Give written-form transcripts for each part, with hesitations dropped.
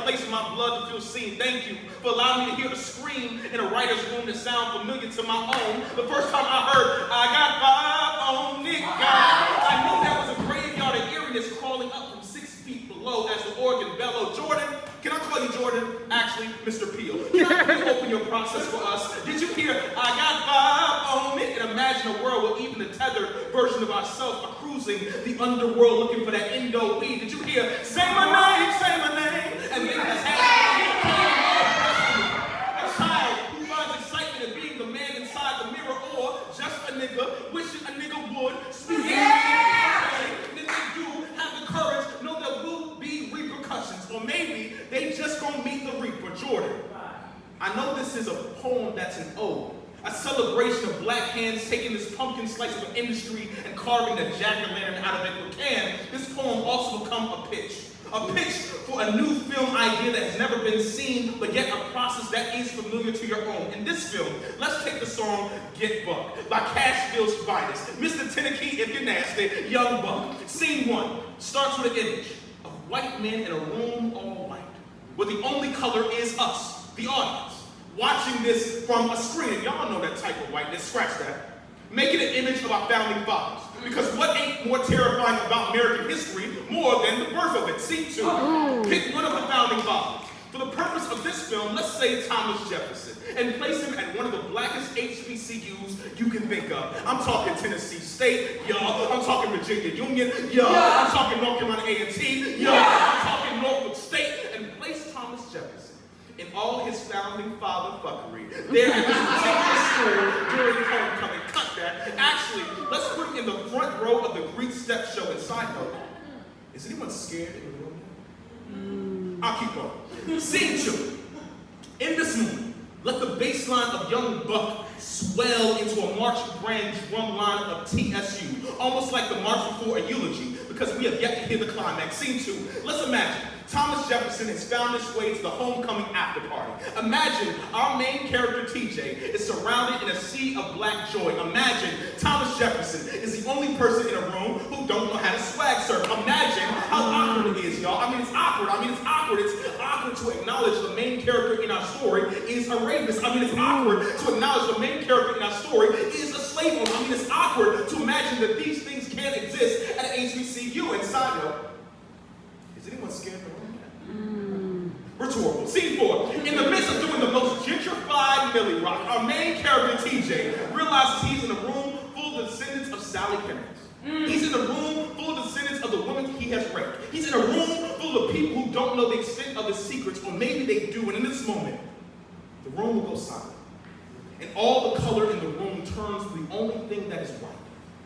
place in my blood to feel seen. Thank you for allowing me to hear a scream in a writer's room that sounds familiar to my own. The first time I heard, I got 5 on it, I knew that was a graveyard of eeriness crawling up from 6 feet below as the organ bellowed. Jordan, can I call you Jordan? Actually, Mr. Peele. Can I please open your process for us? Did you hear, I got 5 on it? And imagine a world where even the tethered version of ourselves are cruising the underworld looking for that Indo weed. Did you hear, say my name, and then the a child who finds excitement in being the man inside the mirror, or just a nigga wishing a nigga would speak and then they do have the courage, know there will be repercussions, or maybe they just gonna meet the reaper. Jordan, I know this is a poem that's an ode, a celebration of black hands taking this pumpkin slice of an industry and carving the jack-o'-lantern out of it. But can this poem also become a pitch? A pitch for a new film idea that has never been seen, but yet a process that is familiar to your own. In this film, let's take the song Get Buck by Cashville's finest. Mr. Tenneke, if you're nasty, Young Buck. Scene 1 starts with an image of white men in a room all white, where the only color is us, the audience, watching this from a screen. And y'all know that type of whiteness, scratch that. Make it an image of our founding fathers. Because what ain't more terrifying about American history more than the birth of it? Scene 2. Pick one of the founding fathers. For the purpose of this film, let's say Thomas Jefferson, and place him at one of the blackest HBCUs you can think of. I'm talking Tennessee State, y'all. I'm talking Virginia Union, y'all. I'm talking North Carolina A&T, y'all. I'm talking Norfolk State, and place Thomas Jefferson in all his founding father fuckery there at this particular school during homecoming. Cut that. Actually, let's put him in the front row of the Greek step show. And side note, is anyone scared in the room? I'll keep going. Scene 2. In this moment, let the bass line of Young Buck swell into a march band drum line of TSU, almost like the march before a eulogy, because we have yet to hear the climax. Scene 2. Let's imagine Thomas Jefferson has found his way to the homecoming after party. Imagine our main character, TJ, is surrounded in a sea of black joy. Imagine Thomas Jefferson is the only person in a room who don't know how to swag surf. Imagine how awkward it is, y'all. It's awkward. It's awkward to acknowledge the main character in our story is a rapist. It's awkward to acknowledge the main character in our story is a slave owner. It's awkward to imagine that these things can't exist at an HBCU. And side note, is anyone scared of the room? Rhetorical. Scene 4. In the midst of doing the most gentrified Millie Rock, our main character, TJ, realizes he's in a room full of descendants of Sally Kennings. He's in a room full of descendants of the women he has raped. He's in a room full of people who don't know the extent of his secrets, or maybe they do. And in this moment, the room will go silent. And all the color in the room turns to the only thing that is white.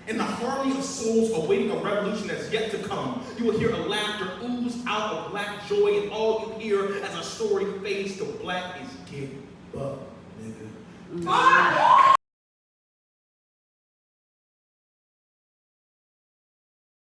In the harmony of souls awaiting a revolution that's yet to come, you will hear a laughter ooze out of black joy, and all you hear as our story fades to black is get buck, nigga.